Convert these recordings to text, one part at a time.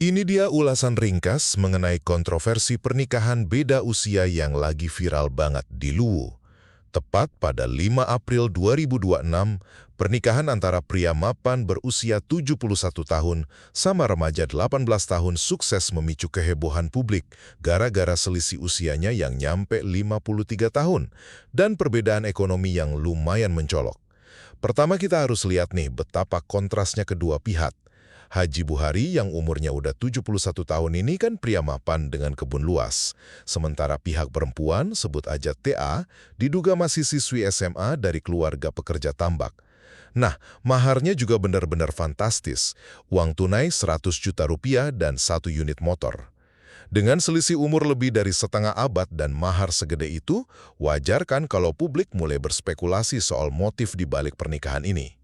Ini dia ulasan ringkas mengenai kontroversi pernikahan beda usia yang lagi viral banget di Luwu. Tepat pada 5 April 2026, pernikahan antara pria mapan berusia 71 tahun sama remaja 18 tahun sukses memicu kehebohan publik gara-gara selisih usianya yang nyampe 53 tahun dan perbedaan ekonomi yang lumayan mencolok. Pertama kita harus lihat nih betapa kontrasnya kedua pihak. Haji Buhari yang umurnya udah 71 tahun ini kan pria mapan dengan kebun luas. Sementara pihak perempuan, sebut aja TA, diduga masih siswi SMA dari keluarga pekerja tambak. Nah, maharnya juga benar-benar fantastis. Uang tunai 100 juta rupiah dan 1 unit motor. Dengan selisih umur lebih dari setengah abad dan mahar segede itu, wajar kan kalau publik mulai berspekulasi soal motif di balik pernikahan ini.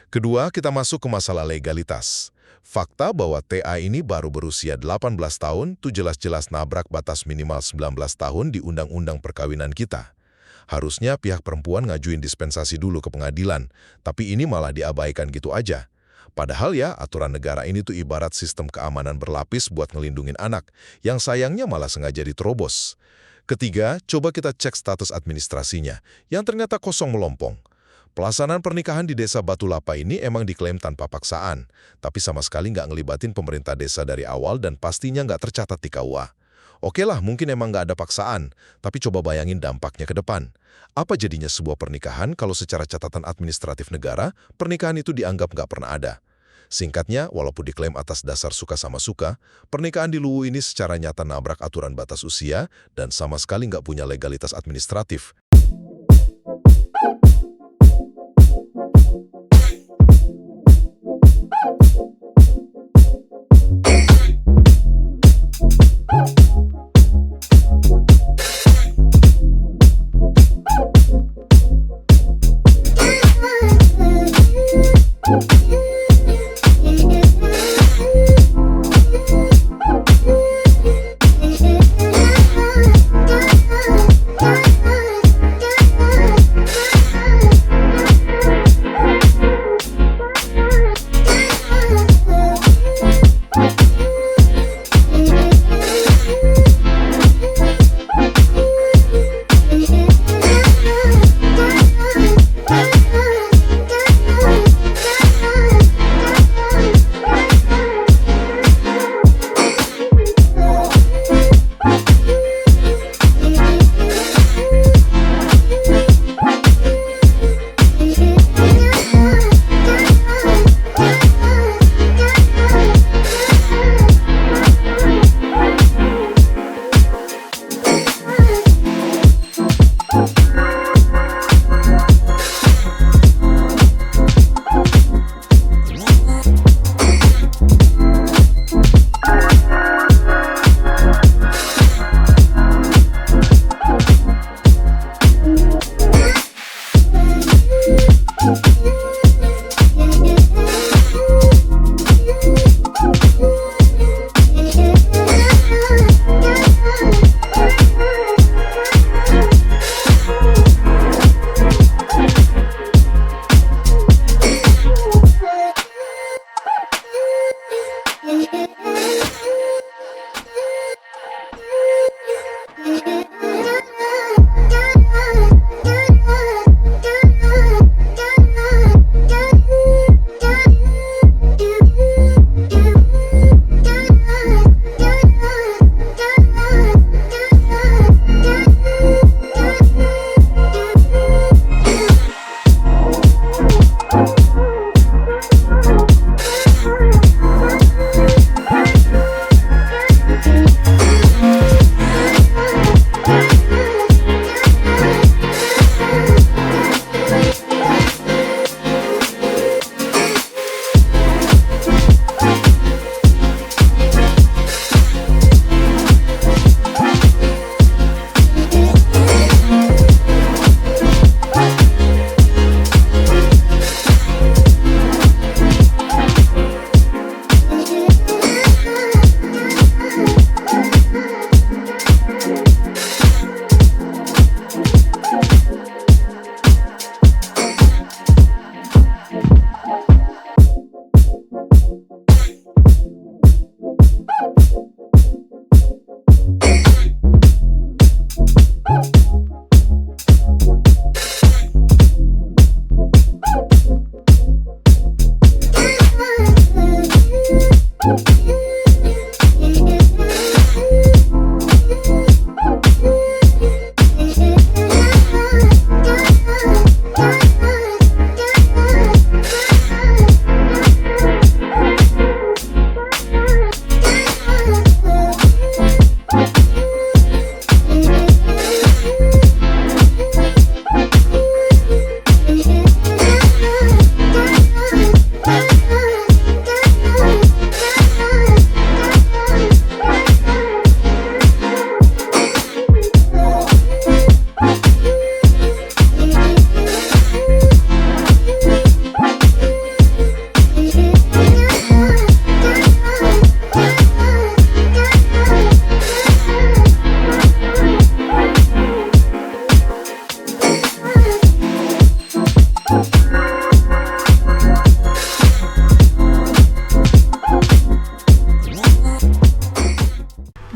Kedua, kita masuk ke masalah legalitas. Fakta bahwa TA ini baru berusia 18 tahun itu jelas-jelas nabrak batas minimal 19 tahun di Undang-Undang Perkawinan kita. Harusnya pihak perempuan ngajuin dispensasi dulu ke pengadilan, tapi ini malah diabaikan gitu aja. Padahal ya, aturan negara ini tuh ibarat sistem keamanan berlapis buat ngelindungin anak, yang sayangnya malah sengaja diterobos. Ketiga, coba kita cek status administrasinya, yang ternyata kosong melompong. Pelaksanaan pernikahan di Desa Batu Lappa ini emang diklaim tanpa paksaan, tapi sama sekali nggak ngelibatin pemerintah desa dari awal dan pastinya nggak tercatat di KUA. Oke lah, mungkin emang nggak ada paksaan, tapi coba bayangin dampaknya ke depan. Apa jadinya sebuah pernikahan kalau secara catatan administratif negara, pernikahan itu dianggap nggak pernah ada? Singkatnya, walaupun diklaim atas dasar suka sama suka, pernikahan di Luwu ini secara nyata nabrak aturan batas usia dan sama sekali nggak punya legalitas administratif.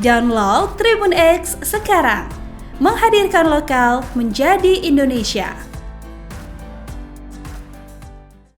Download Tribun X sekarang. Menghadirkan lokal menjadi Indonesia.